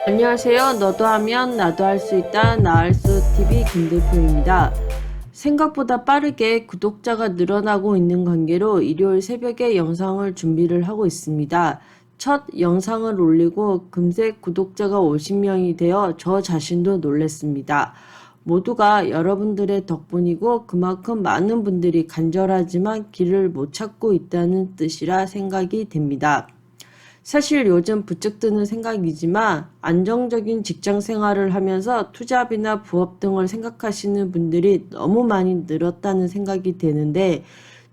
안녕하세요. 너도 하면 나도 할 수 있다. 나할수 TV 김대표입니다. 생각보다 빠르게 구독자가 늘어나고 있는 관계로 일요일 새벽에 영상을 준비를 하고 있습니다. 첫 영상을 올리고 금세 구독자가 50명이 되어 저 자신도 놀랐습니다. 모두가 여러분들의 덕분이고 그만큼 많은 분들이 간절하지만 길을 못 찾고 있다는 뜻이라 생각이 됩니다. 사실 요즘 부쩍 드는 생각이지만 안정적인 직장 생활을 하면서 투잡이나 부업 등을 생각하시는 분들이 너무 많이 늘었다는 생각이 되는데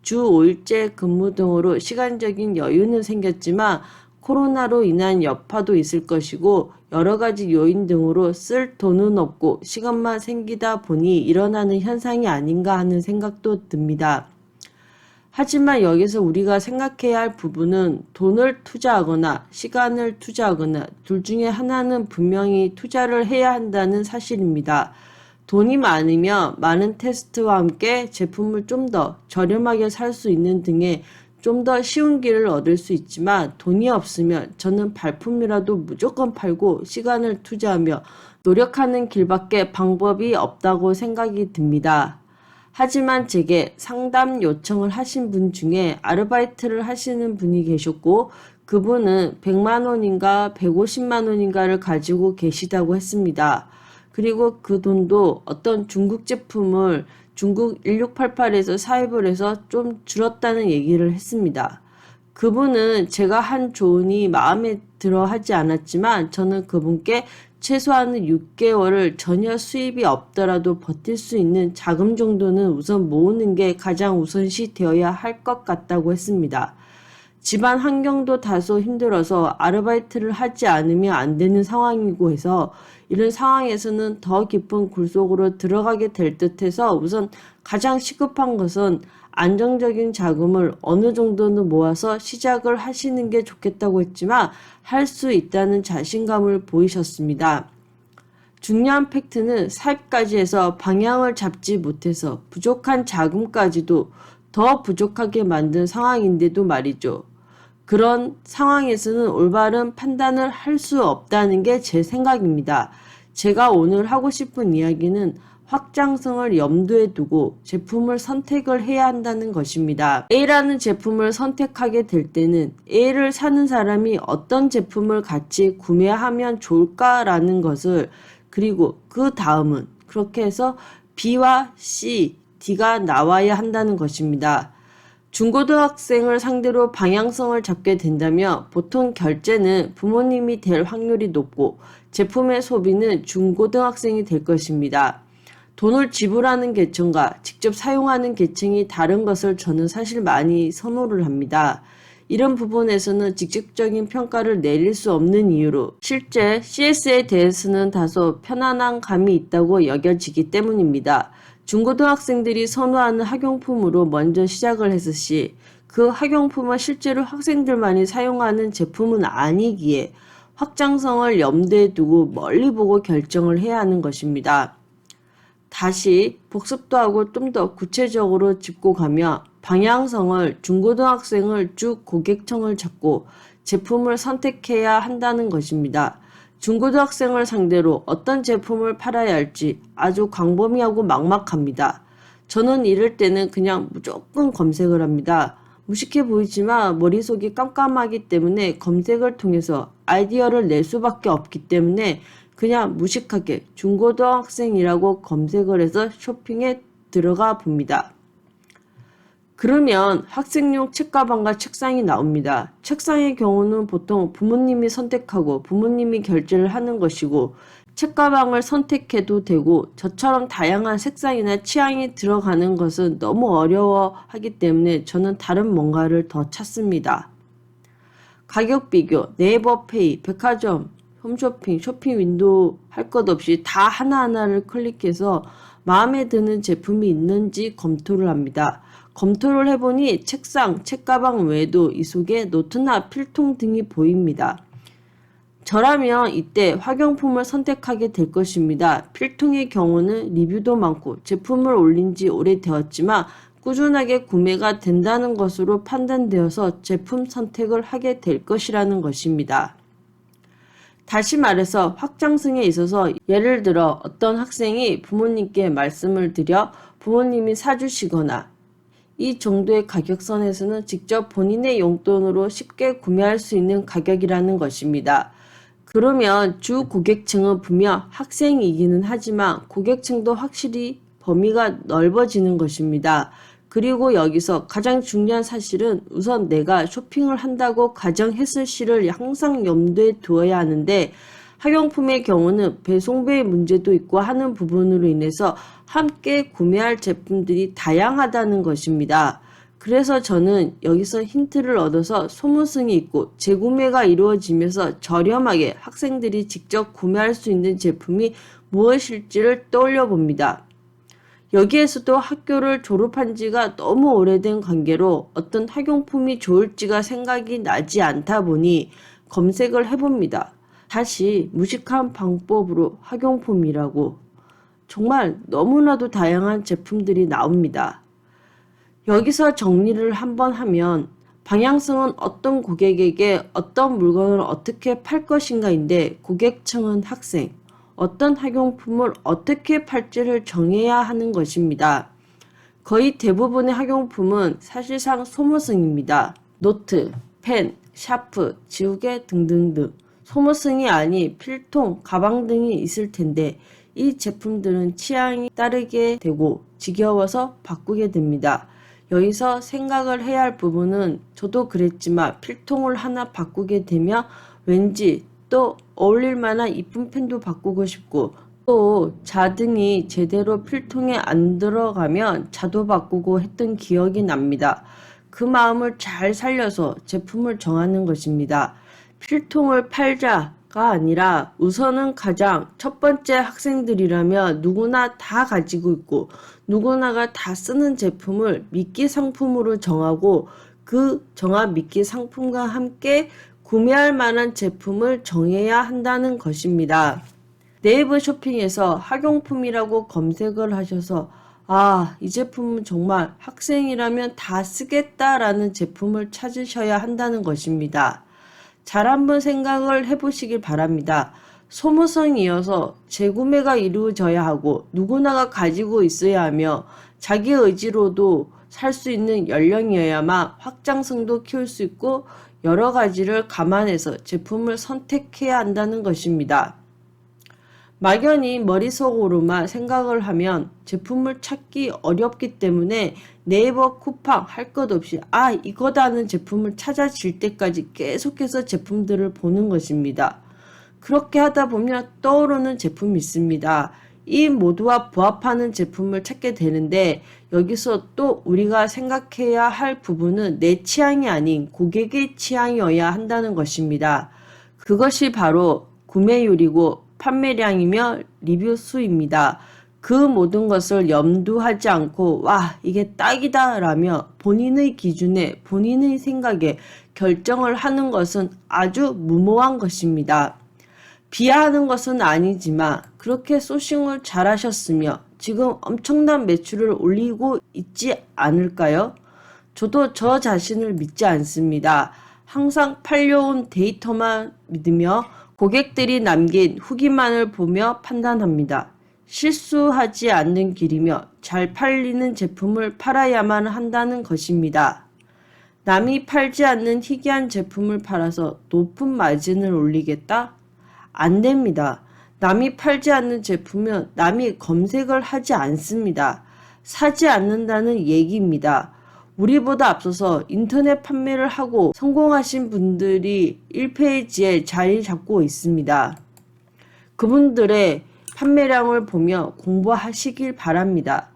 주 5일제 근무 등으로 시간적인 여유는 생겼지만 코로나로 인한 여파도 있을 것이고 여러 가지 요인 등으로 쓸 돈은 없고 시간만 생기다 보니 일어나는 현상이 아닌가 하는 생각도 듭니다. 하지만 여기서 우리가 생각해야 할 부분은 돈을 투자하거나 시간을 투자하거나 둘 중에 하나는 분명히 투자를 해야 한다는 사실입니다. 돈이 많으면 많은 테스트와 함께 제품을 좀 더 저렴하게 살 수 있는 등의 좀 더 쉬운 길을 얻을 수 있지만 돈이 없으면 저는 발품이라도 무조건 팔고 시간을 투자하며 노력하는 길밖에 방법이 없다고 생각이 듭니다. 하지만 제게 상담 요청을 하신 분 중에 아르바이트를 하시는 분이 계셨고 그분은 100만 원인가 150만 원인가를 가지고 계시다고 했습니다. 그리고 그 돈도 어떤 중국 제품을 중국 1688에서 사입을 해서 좀 줄었다는 얘기를 했습니다. 그분은 제가 한 조언이 마음에 들어 하지 않았지만 저는 그분께 최소한 6개월을 전혀 수입이 없더라도 버틸 수 있는 자금 정도는 우선 모으는 게 가장 우선시 되어야 할 것 같다고 했습니다. 집안 환경도 다소 힘들어서 아르바이트를 하지 않으면 안 되는 상황이고 해서 이런 상황에서는 더 깊은 굴 속으로 들어가게 될 듯해서 우선 가장 시급한 것은 안정적인 자금을 어느 정도는 모아서 시작을 하시는 게 좋겠다고 했지만 할 수 있다는 자신감을 보이셨습니다. 중요한 팩트는 사입까지 해서 방향을 잡지 못해서 부족한 자금까지도 더 부족하게 만든 상황인데도 말이죠. 그런 상황에서는 올바른 판단을 할 수 없다는 게 제 생각입니다. 제가 오늘 하고 싶은 이야기는 확장성을 염두에 두고 제품을 선택을 해야 한다는 것입니다. A라는 제품을 선택하게 될 때는 A를 사는 사람이 어떤 제품을 같이 구매하면 좋을까라는 것을 그리고 그 다음은 그렇게 해서 B와 C, D가 나와야 한다는 것입니다. 중고등학생을 상대로 방향성을 잡게 된다면 보통 결제는 부모님이 될 확률이 높고 제품의 소비는 중고등학생이 될 것입니다. 돈을 지불하는 계층과 직접 사용하는 계층이 다른 것을 저는 사실 많이 선호를 합니다. 이런 부분에서는 직접적인 평가를 내릴 수 없는 이유로 실제 CS에 대해서는 다소 편안한 감이 있다고 여겨지기 때문입니다. 중고등학생들이 선호하는 학용품으로 먼저 시작을 했으시 그 학용품은 실제로 학생들만이 사용하는 제품은 아니기에 확장성을 염두에 두고 멀리 보고 결정을 해야 하는 것입니다. 다시 복습도 하고 좀 더 구체적으로 짚고 가며 방향성을 중고등학생을 주 고객층을 잡고 제품을 선택해야 한다는 것입니다. 중고등학생을 상대로 어떤 제품을 팔아야 할지 아주 광범위하고 막막합니다. 저는 이럴 때는 그냥 무조건 검색을 합니다. 무식해 보이지만 머릿속이 깜깜하기 때문에 검색을 통해서 아이디어를 낼 수밖에 없기 때문에 그냥 무식하게 중고등학생이라고 검색을 해서 쇼핑에 들어가 봅니다. 그러면 학생용 책가방과 책상이 나옵니다. 책상의 경우는 보통 부모님이 선택하고 부모님이 결제를 하는 것이고 책가방을 선택해도 되고 저처럼 다양한 색상이나 취향이 들어가는 것은 너무 어려워하기 때문에 저는 다른 뭔가를 더 찾습니다. 가격 비교, 네이버 페이, 백화점, 홈쇼핑, 쇼핑 윈도우 할 것 없이 다 하나하나를 클릭해서 마음에 드는 제품이 있는지 검토를 합니다. 검토를 해보니 책상, 책가방 외에도 이 속에 노트나 필통 등이 보입니다. 저라면 이때 학용품을 선택하게 될 것입니다. 필통의 경우는 리뷰도 많고 제품을 올린 지 오래되었지만 꾸준하게 구매가 된다는 것으로 판단되어서 제품 선택을 하게 될 것이라는 것입니다. 다시 말해서 확장성에 있어서 예를 들어 어떤 학생이 부모님께 말씀을 드려 부모님이 사주시거나 이 정도의 가격선에서는 직접 본인의 용돈으로 쉽게 구매할 수 있는 가격이라는 것입니다. 그러면 주 고객층은 분명 학생이기는 하지만 고객층도 확실히 범위가 넓어지는 것입니다. 그리고 여기서 가장 중요한 사실은 우선 내가 쇼핑을 한다고 가정했을 시를 항상 염두에 두어야 하는데 학용품의 경우는 배송비의 문제도 있고 하는 부분으로 인해서 함께 구매할 제품들이 다양하다는 것입니다. 그래서 저는 여기서 힌트를 얻어서 소모성이 있고 재구매가 이루어지면서 저렴하게 학생들이 직접 구매할 수 있는 제품이 무엇일지를 떠올려 봅니다. 여기에서도 학교를 졸업한 지가 너무 오래된 관계로 어떤 학용품이 좋을지가 생각이 나지 않다 보니 검색을 해봅니다. 다시 무식한 방법으로 학용품이라고 정말 너무나도 다양한 제품들이 나옵니다. 여기서 정리를 한번 하면 방향성은 어떤 고객에게 어떤 물건을 어떻게 팔 것인가인데 고객층은 학생, 어떤 학용품을 어떻게 팔지를 정해야 하는 것입니다. 거의 대부분의 학용품은 사실상 소모성입니다. 노트, 펜, 샤프, 지우개 등등등 소모성이 아닌 필통, 가방 등이 있을 텐데 이 제품들은 취향이 따르게 되고 지겨워서 바꾸게 됩니다. 여기서 생각을 해야 할 부분은 저도 그랬지만 필통을 하나 바꾸게 되면 왠지 또 어울릴 만한 이쁜 펜도 바꾸고 싶고 또 자등이 제대로 필통에 안 들어가면 자도 바꾸고 했던 기억이 납니다. 그 마음을 잘 살려서 제품을 정하는 것입니다. 필통을 팔자가 아니라 우선은 가장 첫 번째 학생들이라면 누구나 다 가지고 있고 누구나가 다 쓰는 제품을 미끼 상품으로 정하고 그 정한 미끼 상품과 함께 구매할 만한 제품을 정해야 한다는 것입니다. 네이버 쇼핑에서 학용품이라고 검색을 하셔서 이 제품은 정말 학생이라면 다 쓰겠다라는 제품을 찾으셔야 한다는 것입니다. 잘 한번 생각을 해보시길 바랍니다. 소모성이어서 재구매가 이루어져야 하고 누구나가 가지고 있어야 하며 자기 의지로도 살 수 있는 연령이어야만 확장성도 키울 수 있고 여러 가지를 감안해서 제품을 선택해야 한다는 것입니다. 막연히 머릿속으로만 생각을 하면 제품을 찾기 어렵기 때문에 네이버 쿠팡 할 것 없이 이거다 하는 제품을 찾아질 때까지 계속해서 제품들을 보는 것입니다. 그렇게 하다 보면 떠오르는 제품이 있습니다. 이 모두와 부합하는 제품을 찾게 되는데 여기서 또 우리가 생각해야 할 부분은 내 취향이 아닌 고객의 취향이어야 한다는 것입니다. 그것이 바로 구매율이고 판매량이며 리뷰 수입니다. 그 모든 것을 염두하지 않고 이게 딱이다 라며 본인의 기준에 본인의 생각에 결정을 하는 것은 아주 무모한 것입니다. 비하하는 것은 아니지만 그렇게 소싱을 잘하셨으며 지금 엄청난 매출을 올리고 있지 않을까요? 저도 저 자신을 믿지 않습니다. 항상 팔려온 데이터만 믿으며 고객들이 남긴 후기만을 보며 판단합니다. 실수하지 않는 길이며 잘 팔리는 제품을 팔아야만 한다는 것입니다. 남이 팔지 않는 희귀한 제품을 팔아서 높은 마진을 올리겠다? 안 됩니다. 남이 팔지 않는 제품은 남이 검색을 하지 않습니다. 사지 않는다는 얘기입니다. 우리보다 앞서서 인터넷 판매를 하고 성공하신 분들이 1페이지에 자리 잡고 있습니다. 그분들의 판매량을 보며 공부하시길 바랍니다.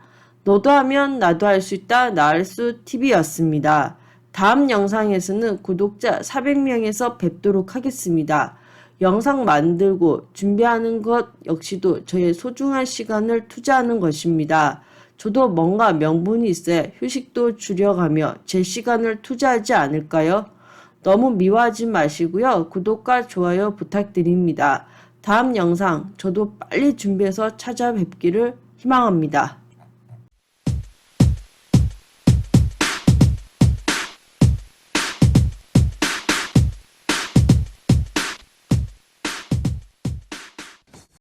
너도 하면 나도 할 수 있다 나알수 TV였습니다. 다음 영상에서는 구독자 400명에서 뵙도록 하겠습니다. 영상 만들고 준비하는 것 역시도 저의 소중한 시간을 투자하는 것입니다. 저도 뭔가 명분이 있어야 휴식도 줄여가며 제 시간을 투자하지 않을까요? 너무 미워하지 마시고요. 구독과 좋아요 부탁드립니다. 다음 영상 저도 빨리 준비해서 찾아뵙기를 희망합니다.